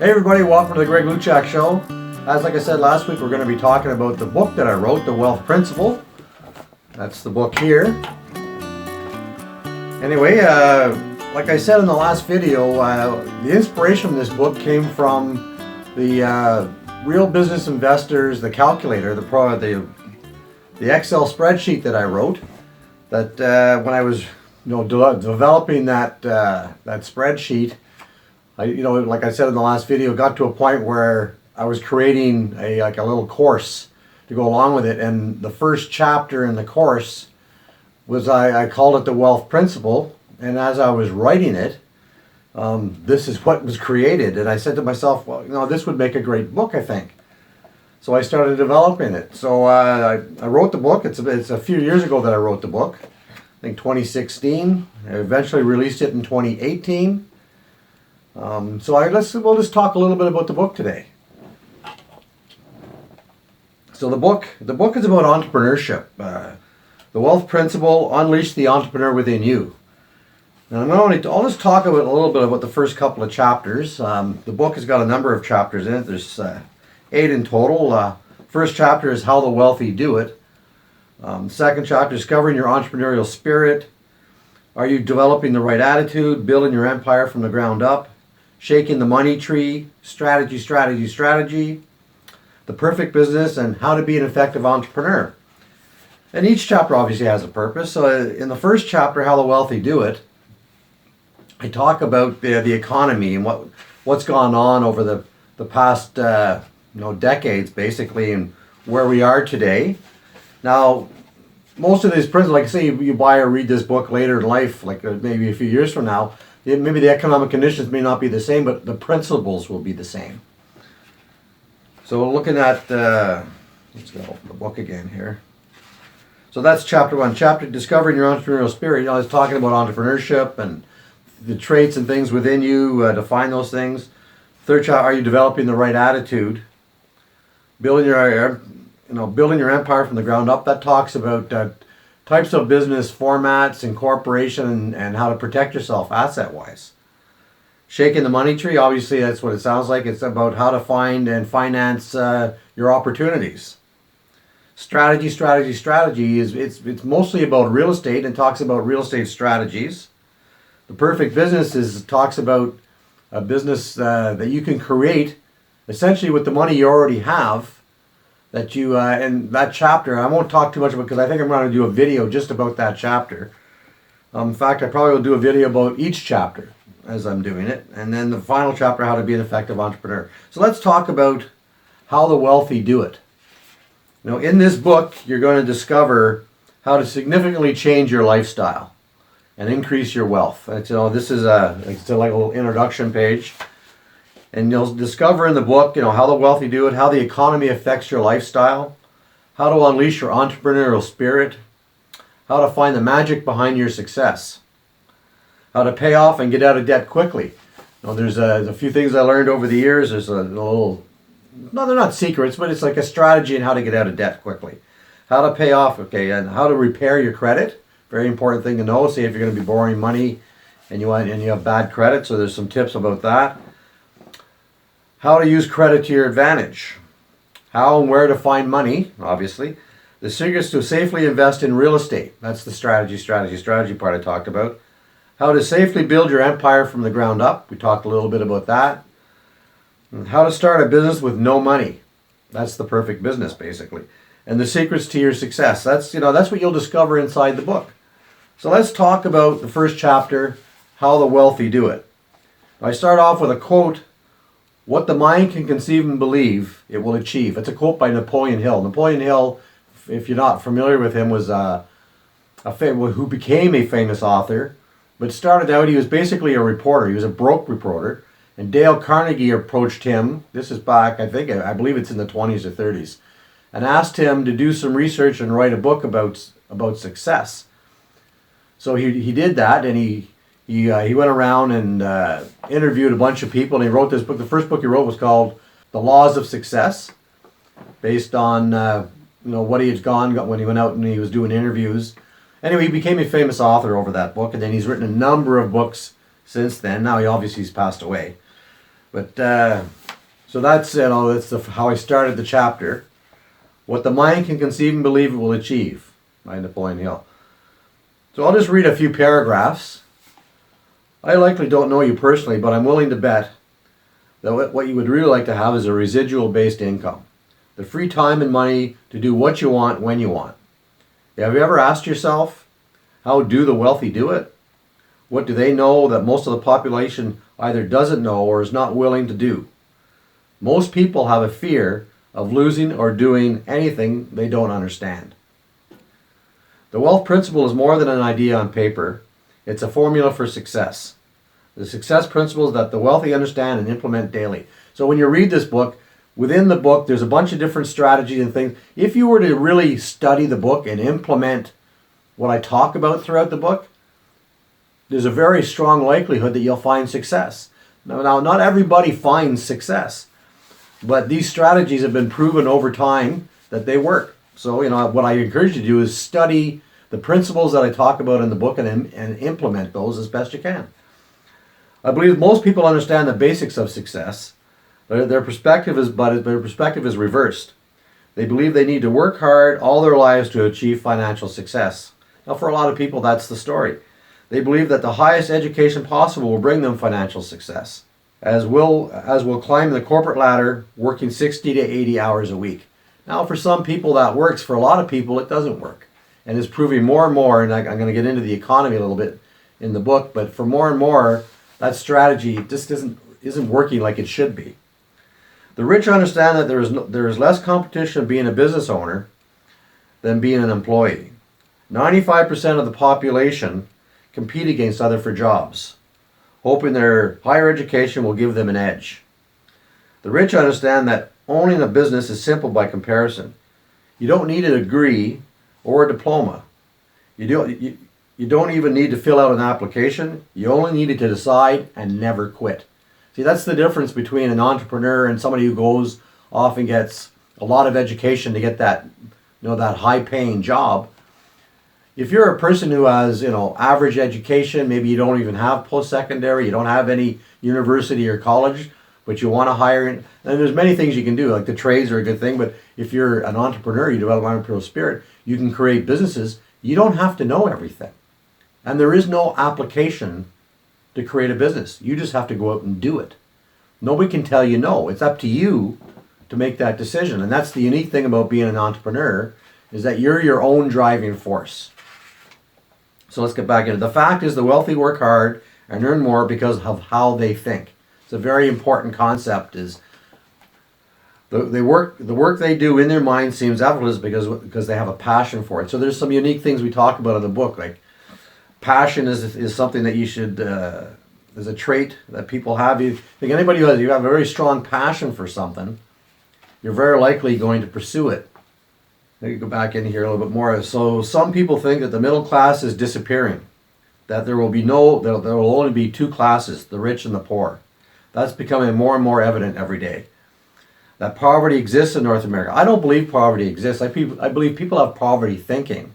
Hey everybody, welcome to the Greg Luchak Show. Like I said last week, we're going to be talking about the book that I wrote, The Wealth Principle. That's the book here. Anyway, like I said in the last video, the inspiration from this book came from the Real Business Investors, the calculator, the Excel spreadsheet that I wrote. That when I was developing that spreadsheet, like I said in the last video, got to a point where I was creating a little course to go along with it, and the first chapter in the course was I called it The Wealth Principle, and as I was writing it, this is what was created, and I said to myself, well, this would make a great book, I think. So I started developing it. So I wrote the book. It's a few years ago that I wrote the book. I think 2016. I eventually released it in 2018. We'll just talk a little bit about the book today. So the book is about entrepreneurship. The Wealth Principle: Unleash the Entrepreneur Within You. Now I'll just talk about a little bit about the first couple of chapters. The book has got a number of chapters in it. There's 8 in total. First chapter is How the Wealthy Do It. Second chapter, Discovering Your Entrepreneurial Spirit. Are you developing the right attitude? Building your empire from the ground up. Shaking the Money Tree. Strategy. The Perfect Business, and How to Be an Effective Entrepreneur. And each chapter obviously has a purpose. So in the first chapter, How the Wealthy Do It, I talk about the economy and what's gone on over the past decades, basically, and where we are today. Now, most of these principles, like say you buy or read this book later in life, like maybe a few years from now, maybe the economic conditions may not be the same, but the principles will be the same. So looking at, let's go open the book again here. So that's chapter 1, Discovering Your Entrepreneurial Spirit. I was talking about entrepreneurship and the traits and things within you, define those things. Third chapter, Are you developing the right attitude? Building your empire from the ground up. That talks about types of business formats, incorporation, and how to protect yourself asset-wise. Shaking the Money Tree, obviously that's what it sounds like. It's about how to find and finance your opportunities. Strategy is it's mostly about real estate and talks about real estate strategies. The Perfect Business talks about a business that you can create essentially with the money you already have. That you in that chapter, I won't talk too much about because I think I'm going to do a video just about that chapter. In fact, I probably will do a video about each chapter as I'm doing it, and then the final chapter, How to Be an Effective Entrepreneur. So let's talk about how the wealthy do it. In this book, you're going to discover how to significantly change your lifestyle and increase your wealth. This is like a little introduction page. And you'll discover in the book, how the wealthy do it, how the economy affects your lifestyle, how to unleash your entrepreneurial spirit, how to find the magic behind your success, how to pay off and get out of debt quickly. There's a few things I learned over the years. There's a little, no, they're not secrets, but it's like a strategy on how to get out of debt quickly. How to pay off, and how to repair your credit. Very important thing to know. Say if you're going to be borrowing money and you have bad credit, so there's some tips about that. How to use credit to your advantage. How and where to find money, obviously. The secrets to safely invest in real estate. That's the strategy part I talked about. How to safely build your empire from the ground up. We talked a little bit about that. And how to start a business with no money. That's the perfect business, basically. And the secrets to your success. That's what you'll discover inside the book. So let's talk about the first chapter, How the Wealthy Do It. I start off with a quote. What the mind can conceive and believe, it will achieve. It's a quote by Napoleon Hill. Napoleon Hill, if you're not familiar with him, was who became a famous author, but started out, he was basically a reporter. He was a broke reporter, and Dale Carnegie approached him. This is back, I believe it's in the 20s or 30s, and asked him to do some research and write a book about success. So he did that, and he went around and interviewed a bunch of people, and he wrote this book. The first book he wrote was called The Laws of Success, based on what he had gone when he went out and he was doing interviews. Anyway, he became a famous author over that book, and then he's written a number of books since then. Now he's passed away. But so that's how I started the chapter. What the mind can conceive and believe it will achieve by Napoleon Hill. So I'll just read a few paragraphs. I likely don't know you personally, but I'm willing to bet that what you would really like to have is a residual-based income. The free time and money to do what you want when you want. Have you ever asked yourself, how do the wealthy do it? What do they know that most of the population either doesn't know or is not willing to do? Most people have a fear of losing or doing anything they don't understand. The wealth principle is more than an idea on paper. It's a formula for success. The success principles that the wealthy understand and implement daily. So when you read this book, within the book, there's a bunch of different strategies and things. If you were to really study the book and implement what I talk about throughout the book, there's a very strong likelihood that you'll find success. Now, not everybody finds success, but these strategies have been proven over time that they work. So, what I encourage you to do is study the principles that I talk about in the book and implement those as best you can. I believe most people understand the basics of success. Their perspective is reversed. They believe they need to work hard all their lives to achieve financial success. Now, for a lot of people, that's the story. They believe that the highest education possible will bring them financial success, as will climb the corporate ladder working 60 to 80 hours a week. Now, for some people that works. For a lot of people, it doesn't work. And it's proving more and more, and I'm going to get into the economy a little bit in the book, but for more and more, that strategy just isn't working like it should be. The rich understand that there is less competition being a business owner than being an employee. 95% of the population compete against others for jobs, hoping their higher education will give them an edge. The rich understand that owning a business is simple by comparison. You don't need a degree or a diploma. You don't even need to fill out an application. You only need to decide and never quit. See, that's the difference between an entrepreneur and somebody who goes off and gets a lot of education to get that high-paying job. If you're a person who has, average education, maybe you don't even have post-secondary, you don't have any university or college, but you want to hire, and there's many things you can do, like the trades are a good thing, but if you're an entrepreneur, you develop an entrepreneurial spirit, you can create businesses. You don't have to know everything. And there is no application to create a business. You just have to go out and do it. Nobody can tell you no. It's up to you to make that decision. And that's the unique thing about being an entrepreneur, is that you're your own driving force. So let's get back into it. The fact is the wealthy work hard and earn more because of how they think. It's a very important concept. Is the work they do in their mind seems effortless because they have a passion for it. So there's some unique things we talk about in the book, like passion is something that you should is a trait that people have. You think anybody who you have a very strong passion for something, you're very likely going to pursue it. Let me go back in here a little bit more. So some people think that the middle class is disappearing, that there will only be two classes, the rich and the poor. That's becoming more and more evident every day. That poverty exists in North America. I don't believe poverty exists. I believe people have poverty thinking.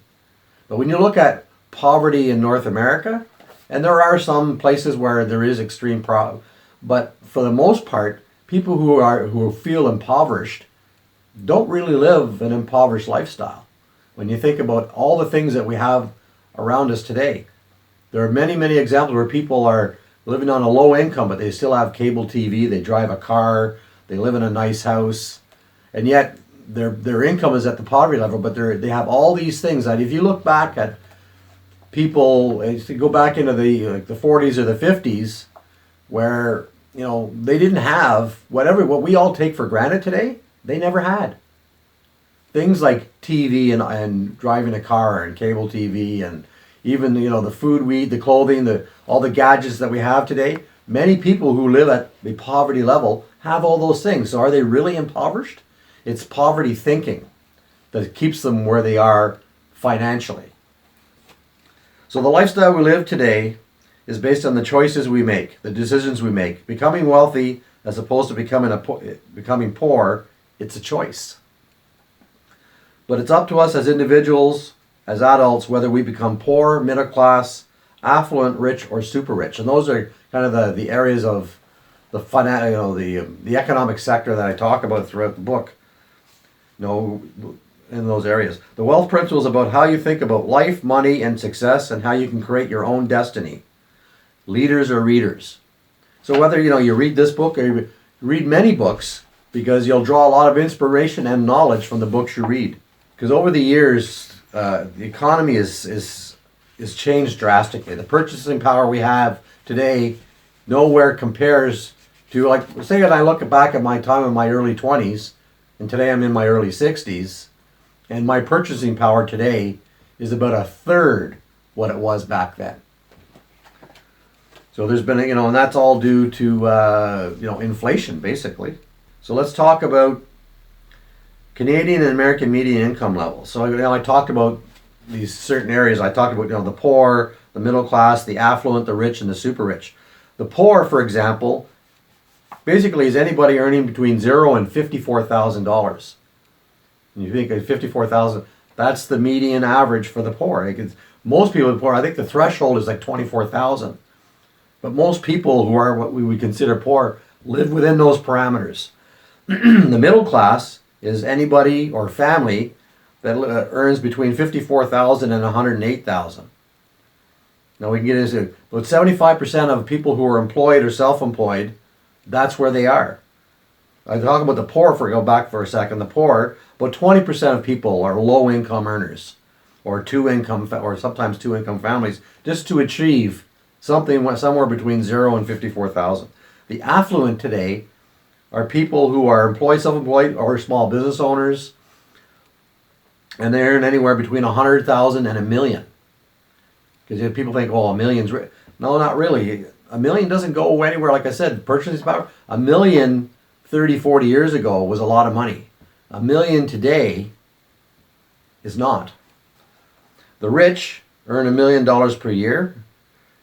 But when you look at poverty in North America, and there are some places where there is extreme poverty, but for the most part, people who feel impoverished don't really live an impoverished lifestyle. When you think about all the things that we have around us today, there are many, many examples where people are living on a low income, but they still have cable TV, they drive a car, they live in a nice house, and yet their income is at the poverty level, but they have all these things that if you look back at people, if you go back into the 40s or the 50s, where they didn't have what we all take for granted today, they never had. Things like TV and driving a car and cable TV and even the food we eat, the clothing, all the gadgets that we have today. Many people who live at the poverty level have all those things. So are they really impoverished? It's poverty thinking that keeps them where they are financially. So the lifestyle we live today is based on the choices we make, the decisions we make. Becoming wealthy as opposed to becoming poor, it's a choice. But it's up to us as individuals, as adults, whether we become poor, middle class, affluent, rich, or super rich. And those are kind of the areas of the economic sector that I talk about throughout the book. In those areas. The wealth principle is about how you think about life, money, and success, and how you can create your own destiny. Leaders or readers. So whether you read this book or you read many books, because you'll draw a lot of inspiration and knowledge from the books you read. Because over the years, the economy is changed drastically. The purchasing power we have today nowhere compares to, like, say that I look back at my time in my early 20s, and today I'm in my early 60s, and my purchasing power today is about a third what it was back then. So there's been, and that's all due to, inflation, basically. So let's talk about Canadian and American median income levels. So, I talked about these certain areas. I talked about, the poor, the middle class, the affluent, the rich, and the super rich. The poor, for example, basically is anybody earning between $0 and $54,000. And you think of 54,000, that's the median average for the poor. Most people are poor, I think the threshold is like 24,000. But most people who are what we would consider poor live within those parameters. The middle class is anybody or family that earns between 54,000 and 108,000. Now we can get into about 75% of people who are employed or self-employed, that's where they are. I talk about the poor go back for a second. The poor, about 20% of people are low income earners or sometimes two income families just to achieve something somewhere between 0 and 54,000. The affluent today are people who are employed, self-employed, or small business owners, and they earn anywhere between 100,000 and $1 million. Because people think, oh, $1 million's rich. No, not really. $1 million doesn't go anywhere. Like I said, purchasing power. $1 million 30, 40 years ago was a lot of money. $1 million today is not. The rich earn $1 million per year,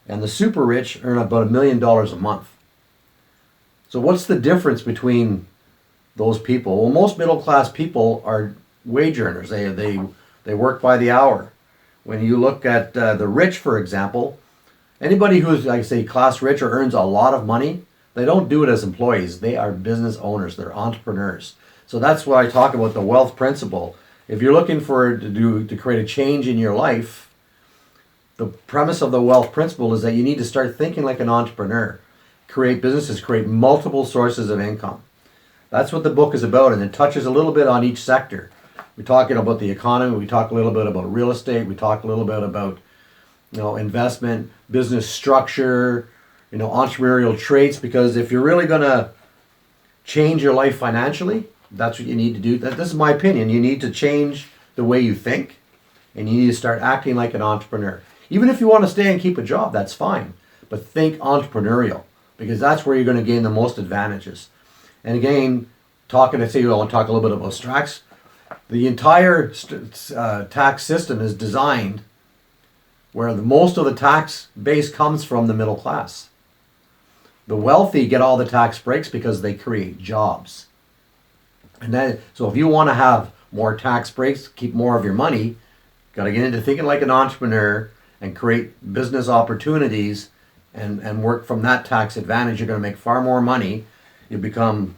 and the super rich earn about $1 million a month. So what's the difference between those people? Well, most middle class people are wage earners. They work by the hour. When you look at the rich, for example, anybody who's, like, say, class rich or earns a lot of money, they don't do it as employees. They are business owners. They're entrepreneurs. So that's why I talk about the wealth principle. If you're looking to create a change in your life, the premise of the wealth principle is that you need to start thinking like an entrepreneur. Create businesses, create multiple sources of income. That's what the book is about, and it touches a little bit on each sector. We're talking about the economy. We talk a little bit about real estate. We talk a little bit about investment, business structure, entrepreneurial traits. Because if you're really going to change your life financially, that's what you need to do. This is my opinion. You need to change the way you think, and you need to start acting like an entrepreneur. Even if you want to stay and keep a job, that's fine. But think entrepreneurial, because that's where you're going to gain the most advantages. And again, I want to talk a little bit about tax. The entire tax system is designed where most of the tax base comes from the middle class. The wealthy get all the tax breaks because they create jobs. So if you want to have more tax breaks, keep more of your money, got to get into thinking like an entrepreneur and create business opportunities and work from that tax advantage. You're going to make far more money. You become,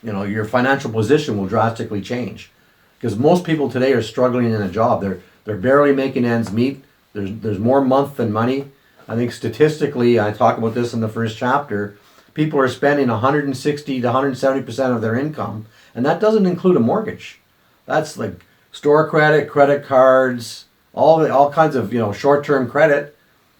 your financial position will drastically change. Because most people today are struggling in a job. They're barely making ends meet. There's more month than money. I think statistically, I talk about this in the first chapter, people are spending 160 to 170% of their income, and that doesn't include a mortgage. That's like store credit, credit cards, all kinds of short-term credit,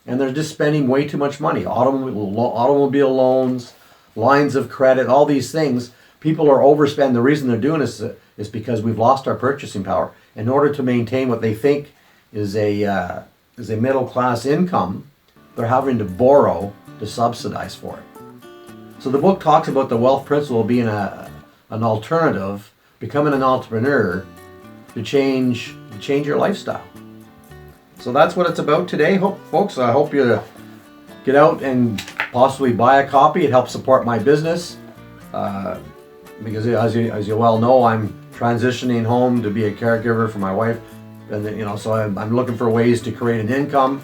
and they're just spending way too much money. Automobile loans, lines of credit, all these things. People are overspending. The reason they're doing this is because we've lost our purchasing power. In order to maintain what they think is a middle class income, they're having to borrow to subsidize for it. So the book talks about the wealth principle being an alternative, becoming an entrepreneur to change your lifestyle. So that's what it's about today, folks. I hope you get out and possibly buy a copy. It helps support my business. Because as you well know, I'm transitioning home to be a caregiver for my wife, and so I'm looking for ways to create an income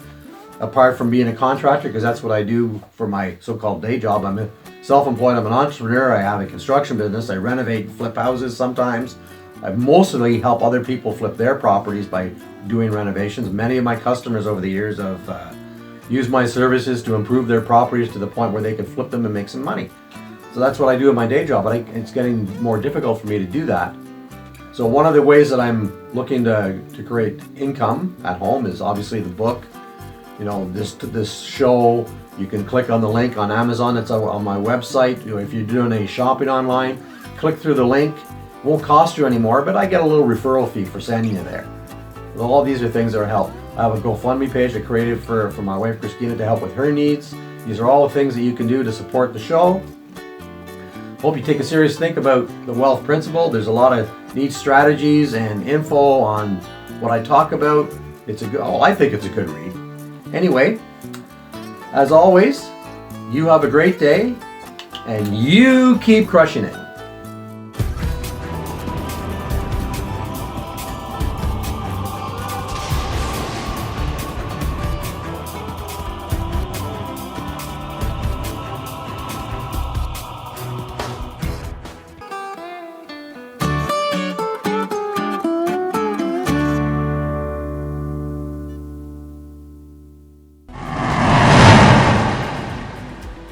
apart from being a contractor, because that's what I do for my so-called day job. I'm self-employed. I'm an entrepreneur. I have a construction business. I renovate and flip houses sometimes. I mostly help other people flip their properties by doing renovations. Many of my customers over the years have used my services to improve their properties to the point where they can flip them and make some money. So that's what I do in my day job, but it's getting more difficult for me to do that. So one of the ways that I'm looking to create income at home is obviously the book. You know, this show, you can click on the link on Amazon. It's on my website. You know, if you're doing any shopping online, click through the link. It won't cost you anymore, but I get a little referral fee for sending you there. So all these are things that are help. I have a GoFundMe page I created for my wife Christina to help with her needs. These are all the things that you can do to support the show. Hope you take a serious think about the wealth principle. There's a lot of neat strategies and info on what I talk about. I think it's a good read. Anyway, as always, you have a great day and you keep crushing it.